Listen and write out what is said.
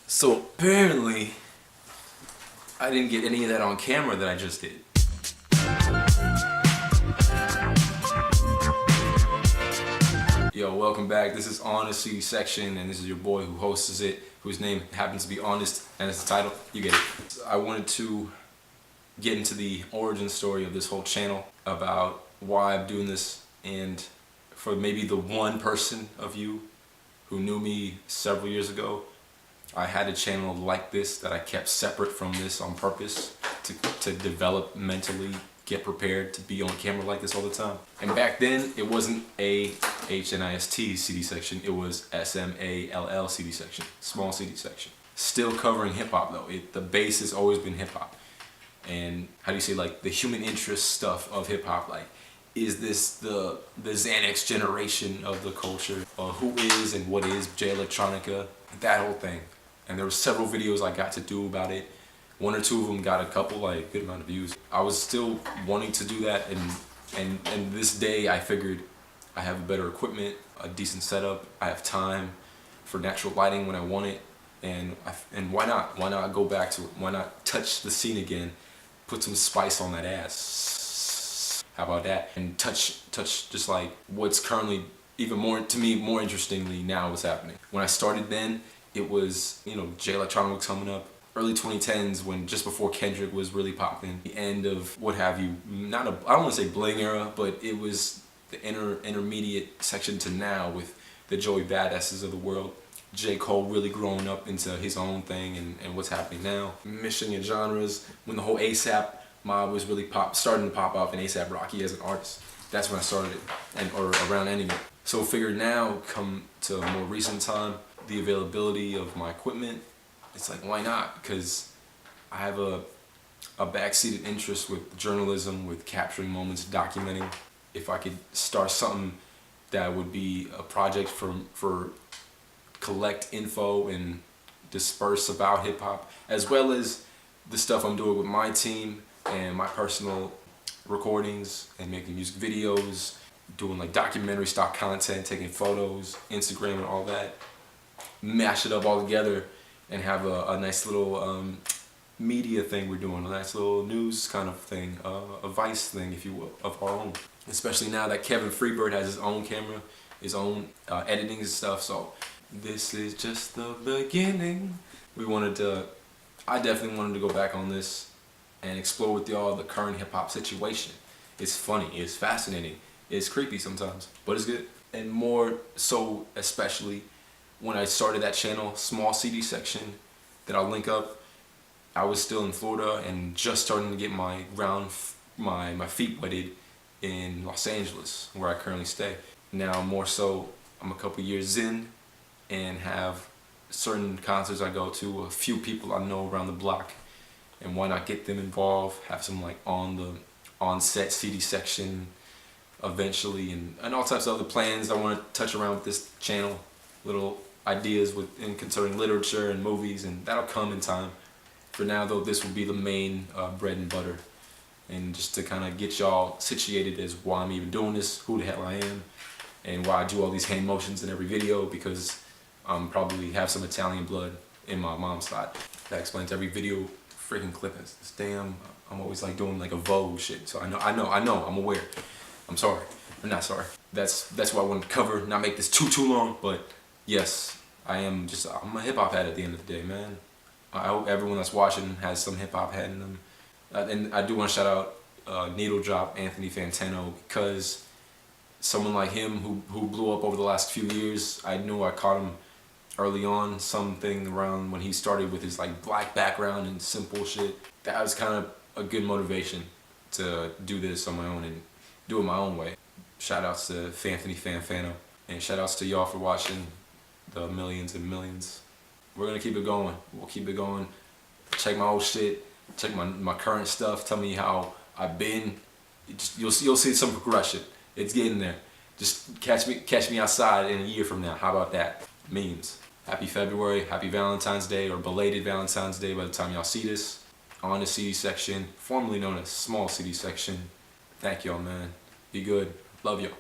So apparently, I didn't get any of that on camera that I just did. Yo, welcome back. This is Ahnist section, and this is your boy who hosts it, whose name happens to be Ahnist, and it's the title. You get it. I wanted to get into the origin story of this whole channel, about why I'm doing this, and for maybe the one person of you who knew me several years ago, I had a channel like this that I kept separate from this on purpose to develop mentally, get prepared to be on camera like this all the time. And back then, it wasn't A-H-N-I-S-T CD section, it was S-M-A-L-L CD section, small CD section. Still covering hip hop though. The base has always been hip hop. And how do you say, like, the human interest stuff of hip hop, like, is this the Xanax generation of the culture? Who is and what is J Electronica? That whole thing. And there were several videos I got to do about it. One or two of them got a couple, like, good amount of views. I was still wanting to do that, and this day I figured I have better equipment, a decent setup, I have time for natural lighting when I want it, and why not? Why not go back to it? Why not touch the scene again? Put some spice on that ass. How about that? And touch just like what's currently, even more, to me, more interestingly now what's happening. When I started then, it was, you know, J Electronica was coming up. Early 2010s, when just before Kendrick was really popping. The end of what have you, I don't want to say bling era, but it was the intermediate section to now with the Joey Badasses of the world. J. Cole really growing up into his own thing and what's happening now. Mixing your genres, when the whole ASAP mob was really starting to pop up, and ASAP Rocky as an artist. That's when I started it, or around anyway. So figured now, come to a more recent time, the availability of my equipment, it's like, why not? Because I have a backseated interest with journalism, with capturing moments, documenting. If I could start something that would be a project for collect info and disperse about hip hop, as well as the stuff I'm doing with my team and my personal recordings and making music videos, doing like documentary style content, taking photos, Instagram and all that, mash it up all together and have a nice little media thing we're doing, a nice little news kind of thing, a Vice thing, if you will, of our own. Especially now that Kevin Freebird has his own camera, his own editing and stuff, so this is just the beginning. I definitely wanted to go back on this and explore with y'all the current hip-hop situation. It's funny, it's fascinating, it's creepy sometimes, but it's good. And more so, especially when I started that channel, small CD section that I'll link up, I was still in Florida and just starting to get my feet wetted in Los Angeles, where I currently stay. Now more so, I'm a couple years in and have certain concerts I go to, a few people I know around the block, and why not get them involved, have some like on-set CD section eventually, and all types of other plans I want to touch around with this channel, little ideas in concerning literature and movies, and that'll come in time. For now though, this will be the main bread and butter, and just to kind of get y'all situated as why I'm even doing this, who the hell I am, and why I do all these hand motions in every video, because I'm probably have some Italian blood in my mom's side. That explains every video freaking clip. It's damn, I'm always like doing like a Vogue shit, so I know, I'm aware. I'm sorry, I'm not sorry. That's what I wanted to cover, not make this too long, but yes, I'm a hip hop head at the end of the day, man. I hope everyone that's watching has some hip hop head in them. And I do want to shout out Needle Drop Anthony Fantano, because someone like him who blew up over the last few years, I knew I caught him early on, something around when he started with his like black background and simple shit. That was kind of a good motivation to do this on my own and do it my own way. Shout outs to Anthony Fantano, and shout outs to y'all for watching the millions and millions. We're gonna keep it going. We'll keep it going. Check my old shit. Check my current stuff. Tell me how I've been. You'll see some progression. It's getting there. Just catch me outside in a year from now. How about that? Memes. Happy February. Happy Valentine's Day, or belated Valentine's Day by the time y'all see this. On the CD section, formerly known as small CD section. Thank y'all, man. Be good. Love y'all.